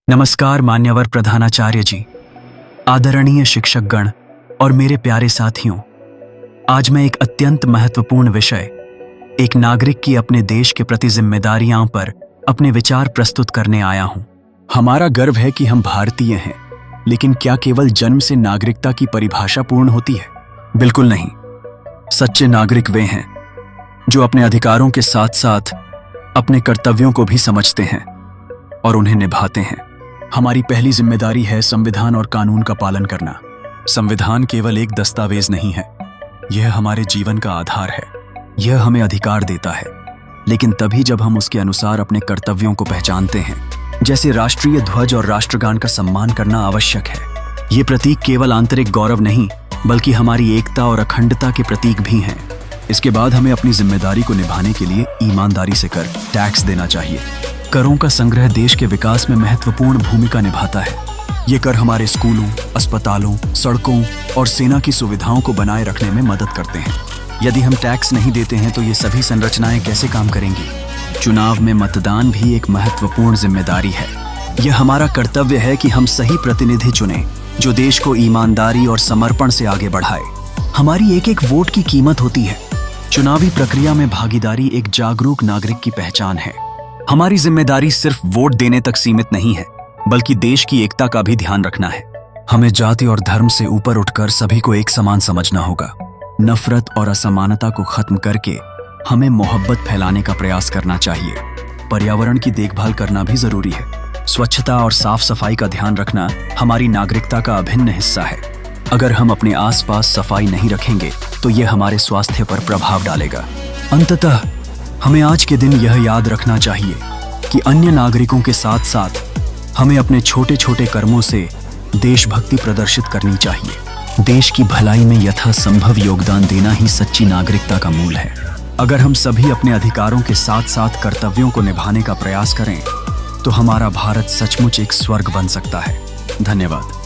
नमस्कार मान्यवर प्रधानाचार्य जी, आदरणीय शिक्षकगण और मेरे प्यारे साथियों। आज मैं एक अत्यंत महत्वपूर्ण विषय, एक नागरिक की अपने देश के प्रति जिम्मेदारियों पर अपने विचार प्रस्तुत करने आया हूं। हमारा गर्व है कि हम भारतीय हैं, लेकिन क्या केवल जन्म से नागरिकता की परिभाषा पूर्ण होती है? बिल्कुल नहीं। सच्चे नागरिक वे हैं जो अपने अधिकारों के साथ साथ अपने कर्तव्यों को भी समझते हैं और उन्हें निभाते हैं। हमारी पहली जिम्मेदारी है संविधान और कानून का पालन करना। संविधान केवल एक दस्तावेज नहीं है, यह हमारे जीवन का आधार है। यह हमें अधिकार देता है, लेकिन तभी जब हम उसके अनुसार अपने कर्तव्यों को पहचानते हैं। जैसे राष्ट्रीय ध्वज और राष्ट्रगान का सम्मान करना आवश्यक है। ये प्रतीक केवल आंतरिक गौरव नहीं, बल्कि हमारी एकता और अखंडता के प्रतीक भी हैं। इसके बाद हमें अपनी जिम्मेदारी को निभाने के लिए ईमानदारी से कर टैक्स देना चाहिए। करों का संग्रह देश के विकास में महत्वपूर्ण भूमिका निभाता है। ये कर हमारे स्कूलों, अस्पतालों, सड़कों और सेना की सुविधाओं को बनाए रखने में मदद करते हैं। यदि हम टैक्स नहीं देते हैं तो ये सभी संरचनाएं कैसे काम करेंगी? चुनाव में मतदान भी एक महत्वपूर्ण जिम्मेदारी है। यह हमारा कर्तव्य है कि हम सही प्रतिनिधि चुनें जो देश को ईमानदारी और समर्पण से आगे बढ़ाए। हमारी एक एक वोट की कीमत होती है। चुनावी प्रक्रिया में भागीदारी एक जागरूक नागरिक की पहचान है। हमारी जिम्मेदारी सिर्फ वोट देने तक सीमित नहीं है, बल्कि देश की एकता का भी ध्यान रखना है। हमें जाति और धर्म से ऊपर उठकर सभी को एक समान समझना होगा। नफरत और असमानता को खत्म करके हमें मोहब्बत फैलाने का प्रयास करना चाहिए। पर्यावरण की देखभाल करना भी जरूरी है। स्वच्छता और साफ सफाई का ध्यान रखना हमारी नागरिकता का अभिन्न हिस्सा है। अगर हम अपने आसपास सफाई नहीं रखेंगे तो यह हमारे स्वास्थ्य पर प्रभाव डालेगा। अंततः हमें आज के दिन यह याद रखना चाहिए कि अन्य नागरिकों के साथ साथ हमें अपने छोटे छोटे कर्मों से देशभक्ति प्रदर्शित करनी चाहिए। देश की भलाई में यथासंभव योगदान देना ही सच्ची नागरिकता का मूल है। अगर हम सभी अपने अधिकारों के साथ साथ कर्तव्यों को निभाने का प्रयास करें तो हमारा भारत सचमुच एक स्वर्ग बन सकता है। धन्यवाद।